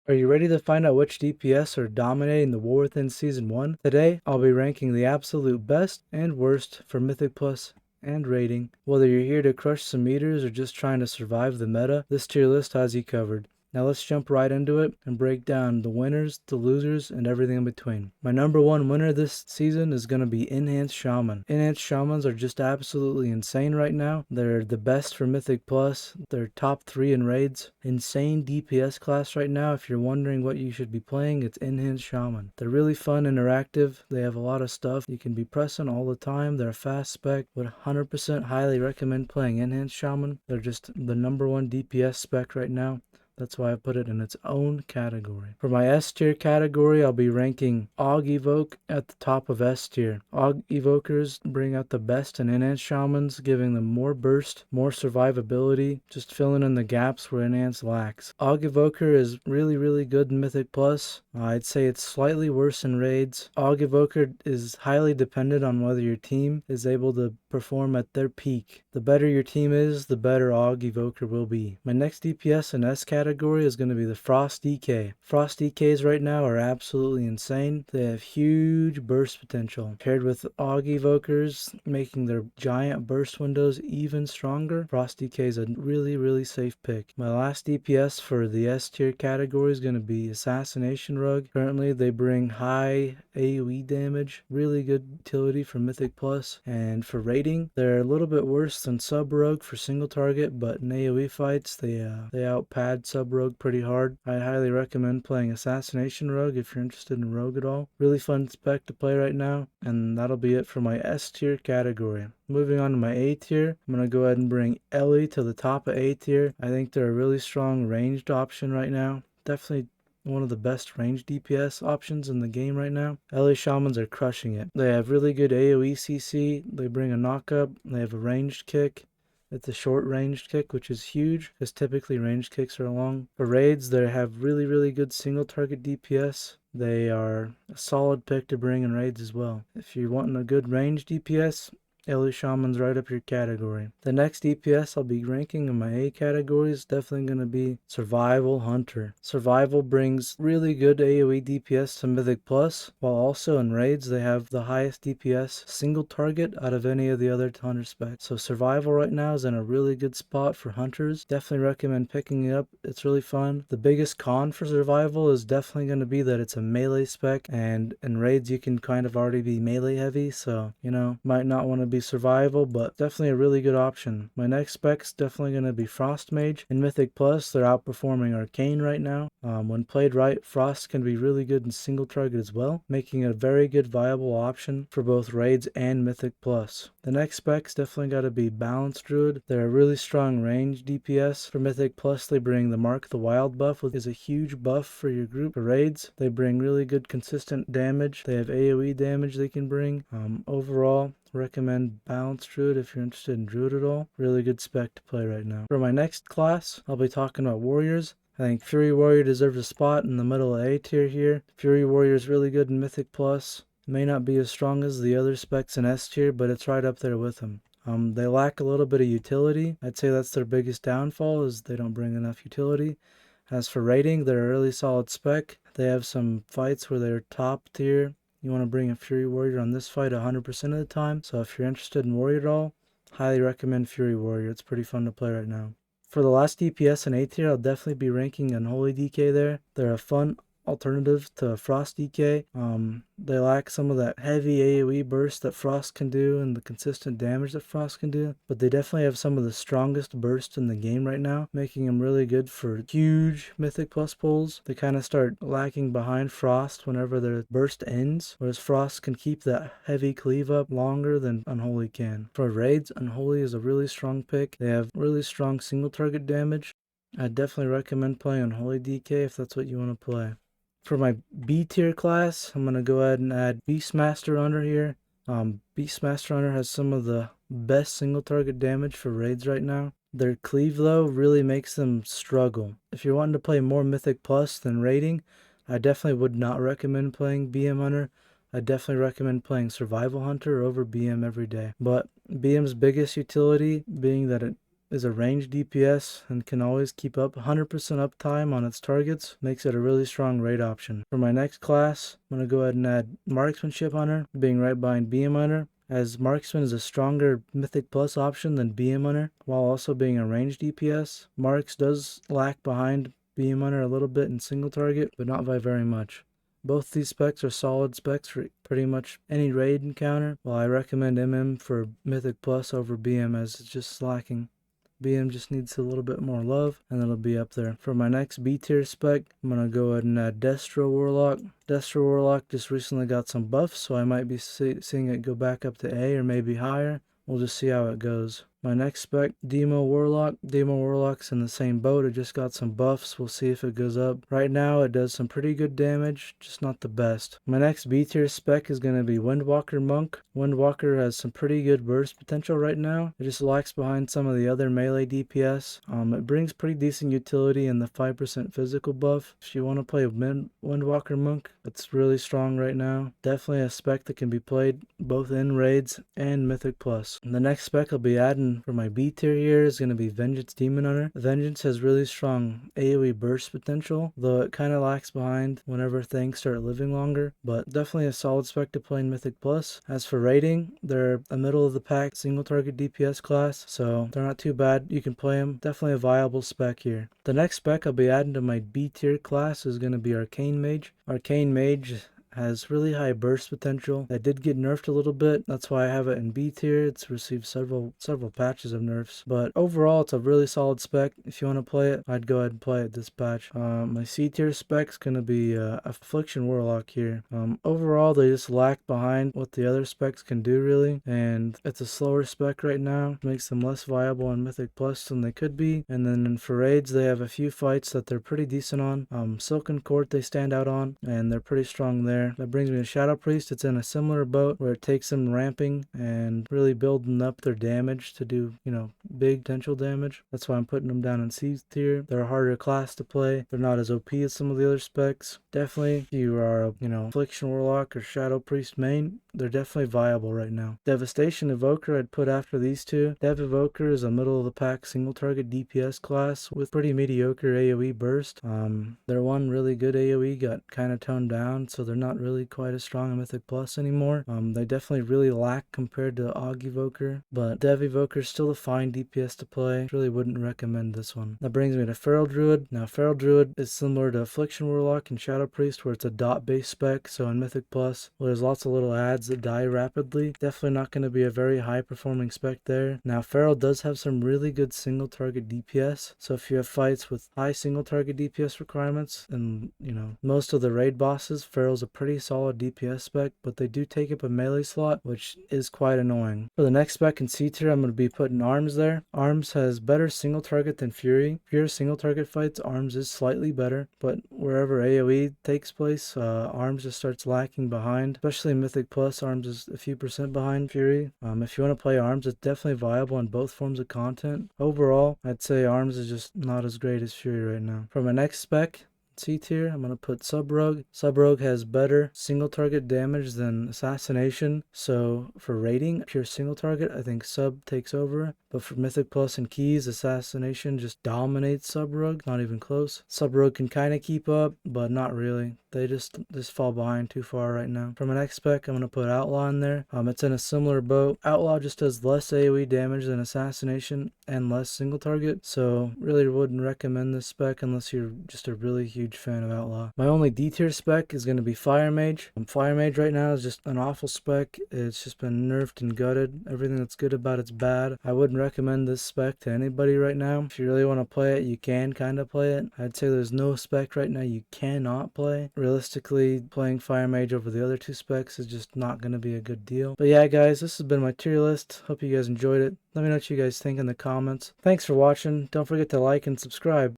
Are you ready to find out which DPS are dominating the war within Season 1? Today, I'll be ranking the absolute best and worst for Mythic Plus and rating. Whether you're here to crush some meters or just trying to survive the meta, this tier list has you covered. Now let's jump right into it and break down the winners, the losers, and everything in between. My number one winner this season is going to be Enhanced Shaman. Enhanced Shamans are just absolutely insane right now. They're the best for Mythic Plus. They're top 3 in raids. Insane DPS class right now. If you're wondering what you should be playing, it's Enhanced Shaman. They're really fun, interactive. They have a lot of stuff you can be pressing all the time. They're a fast spec. Would 100% highly recommend playing Enhanced Shaman. They're just the number one DPS spec right now. That's why I put it in its own category. For my S tier category, I'll be ranking Aug Evoke at the top of S tier. Aug Evokers bring out the best in Enhanced Shamans, giving them more burst, more survivability, just filling in the gaps where Enhanced lacks. Aug Evoker is really good in Mythic Plus. I'd say it's slightly worse in raids. Aug Evoker is highly dependent on whether your team is able to perform at their peak. The better your team is, the better Aug Evoker will be. My next DPS in S category is going to be the Frost DK. Frost DKs right now are absolutely insane. They have huge burst potential. Paired with Aug Evokers, making their giant burst windows even stronger, Frost DK is a really safe pick. My last DPS for the S tier category is going to be Assassination Rogue. Currently, they bring high AoE damage, really good utility for Mythic Plus, and for rating, they're a little bit worse than Sub Rogue for single target, but in AoE fights, they outpad Sub Rogue pretty hard. I highly recommend playing Assassination Rogue if you're interested in Rogue at all. Really fun spec to play right now, and that'll be it for my S tier category. Moving on to my A tier, I'm going to go ahead and bring Ellie to the top of A tier. I think they're a really strong ranged option right now. Definitely one of the best ranged DPS options in the game right now. LA Shamans are crushing it. They have really good AoE CC. They bring a knockup. They have a ranged kick. It's a short ranged kick, which is huge because typically ranged kicks are long. For raids, they have really good single target DPS. They are a solid pick to bring in raids as well. If you're wanting a good ranged DPS, LA Shaman's right up your category. The next DPS I'll be ranking in my A category is definitely going to be Survival Hunter. Survival brings really good AoE DPS to Mythic Plus, while also in raids they have the highest DPS single target out of any of the other hunter specs. So Survival right now is in a really good spot for hunters. Definitely recommend picking it up. It's really fun. The biggest con for Survival is definitely going to be that it's a melee spec, and in raids you can kind of already be melee heavy, so might not want to be Survival, but definitely a really good option. My next spec's definitely going to be Frost Mage. In Mythic Plus, they're outperforming Arcane right now. When played right, Frost can be really good in single target as well, making it a very good viable option for both raids and Mythic Plus. The next spec's definitely got to be Balanced Druid. They're a really strong range DPS. For Mythic Plus, they bring the Mark the Wild buff, which is a huge buff for your group. For raids, they bring really good consistent damage. They have AoE damage they can bring. Overall, recommend Balanced Druid if you're interested in Druid at all. Really good spec to play right now. For my next class, I'll be talking about Warriors. I think Fury Warrior deserves a spot in the middle of A tier here. Fury Warrior is really good in Mythic Plus. May not be as strong as the other specs in S tier, but it's right up there with them. They lack a little bit of utility. I'd say that's their biggest downfall, is they don't bring enough utility. As for rating, they're a really solid spec. They have some fights where they're top tier. You want to bring a Fury Warrior on this fight 100% of the time. So if you're interested in Warrior at all, highly recommend Fury Warrior. It's pretty fun to play right now. For the last DPS in A tier, I'll definitely be ranking Unholy DK there. They're a fun alternative to Frost DK. They lack some of that heavy AoE burst that Frost can do and the consistent damage that Frost can do, but they definitely have some of the strongest bursts in the game right now, making them really good for huge Mythic Plus pulls. They kind of start lacking behind Frost whenever their burst ends, whereas Frost can keep that heavy cleave up longer than Unholy can. For raids, Unholy is a really strong pick. They have really strong single target damage. I definitely recommend playing Unholy DK if that's what you want to play. For my B tier class, I'm going to go ahead and add Beastmaster under here. Beastmaster under has some of the best single target damage for raids right now. Their cleave though really makes them struggle. If you're wanting to play more Mythic Plus than rating, I definitely would not recommend playing BM Hunter. I definitely recommend playing Survival Hunter over BM every day. But BM's biggest utility being that it is a ranged DPS and can always keep up 100% uptime on its targets, makes it a really strong raid option. For my next class, I'm going to go ahead and add Marksmanship Hunter, being right behind BM Hunter, as Marksman is a stronger Mythic Plus option than BM Hunter, while also being a ranged DPS. Marks does lack behind BM Hunter a little bit in single target, but not by very much. Both these specs are solid specs for pretty much any raid encounter, while I recommend MM for Mythic Plus over BM as it's just slacking. BM just needs a little bit more love, and it'll be up there. For my next B tier spec, I'm going to go ahead and add Destro Warlock. Destro Warlock just recently got some buffs, so I might be seeing it go back up to A or maybe higher. We'll just see how it goes. My next spec, Demo Warlock. Demo Warlock's in the same boat. It just got some buffs. We'll see if it goes up. Right now, it does some pretty good damage, just not the best. My next B tier spec is going to be Windwalker Monk. Windwalker has some pretty good burst potential right now. It just lags behind some of the other melee DPS. It brings pretty decent utility in the 5% physical buff. If you want to play Windwalker Monk, it's really strong right now. Definitely a spec that can be played both in raids and Mythic Plus. And the next spec I'll be adding for my B tier here is going to be Vengeance Demon Hunter. Vengeance has really strong AoE burst potential, though it kind of lags behind whenever things start living longer, but definitely a solid spec to play in Mythic Plus. As for rating, they're a middle of the pack single target DPS class, so they're not too bad. You can play them. Definitely a viable spec here. The next spec I'll be adding to my B tier class is going to be Arcane Mage. Arcane Mage has really high burst potential. That did get nerfed a little bit. That's why I have it in B tier. It's received several patches of nerfs, but overall it's a really solid spec. If you want to play it, I'd go ahead and play it this patch. My C tier spec's gonna be Affliction Warlock here. Overall they just lack behind what the other specs can do really, and it's a slower spec right now. Makes them less viable in Mythic Plus than they could be. And then for raids they have a few fights that they're pretty decent on. Silken Court they stand out on, and they're pretty strong there. That brings me to Shadow Priest. It's in a similar boat where it takes them ramping and really building up their damage to do, big potential damage. That's why I'm putting them down in C tier. They're a harder class to play. They're not as OP as some of the other specs. Definitely, if you are a, Affliction Warlock or Shadow Priest main, they're definitely viable right now. Devastation Evoker I'd put after these two. Dev Evoker is a middle of the pack single target DPS class with pretty mediocre AoE burst. Their one really good AoE got kind of toned down, so they're not really quite as strong in Mythic Plus anymore. They definitely really lack compared to Aug Evoker, but Dev Evoker is still a fine DPS to play. Really wouldn't recommend this one. That brings me to Feral Druid. Now Feral Druid is similar to Affliction Warlock and Shadow Priest, where it's a dot based spec, so in Mythic Plus, well, there's lots of little adds that die rapidly. Definitely not going to be a very high performing spec there. Now Feral does have some really good single target DPS, so if you have fights with high single target DPS requirements, and most of the raid bosses, Feral's a pretty solid DPS spec, but they do take up a melee slot, which is quite annoying. For the next spec in C tier, I'm going to be putting Arms there. Arms has better single target than Fury. Pure single target fights, Arms is slightly better, but wherever AoE takes place, Arms just starts lacking behind, especially in Mythic Plus. Arms is a few percent behind Fury. If you want to play Arms, it's definitely viable in both forms of content. Overall, I'd say Arms is just not as great as Fury right now. For my next spec, C tier, I'm going to put Sub Rogue. Sub Rogue has better single target damage than Assassination, so for rating, pure single target, I think Sub takes over. But for Mythic Plus and Keys, Assassination just dominates Sub Rogue, not even close. Sub Rogue can kind of keep up, but not really. They just fall behind too far right now. For my next spec, I'm going to put Outlaw in there. It's in a similar boat. Outlaw just does less AoE damage than Assassination and less single target, so really wouldn't recommend this spec unless you're just a really huge fan of Outlaw. My only D tier spec is going to be Fire Mage. Fire Mage right now is just an awful spec. It's just been nerfed and gutted. Everything that's good about it's bad. I wouldn't recommend this spec to anybody right now. If you really want to play it, you can kind of play it. I'd say there's no spec right now you cannot play. Realistically, playing Fire Mage over the other two specs is just not going to be a good deal. But yeah, guys, this has been my tier list. Hope you guys enjoyed it. Let me know what you guys think in the comments. Thanks for watching. Don't forget to like and subscribe.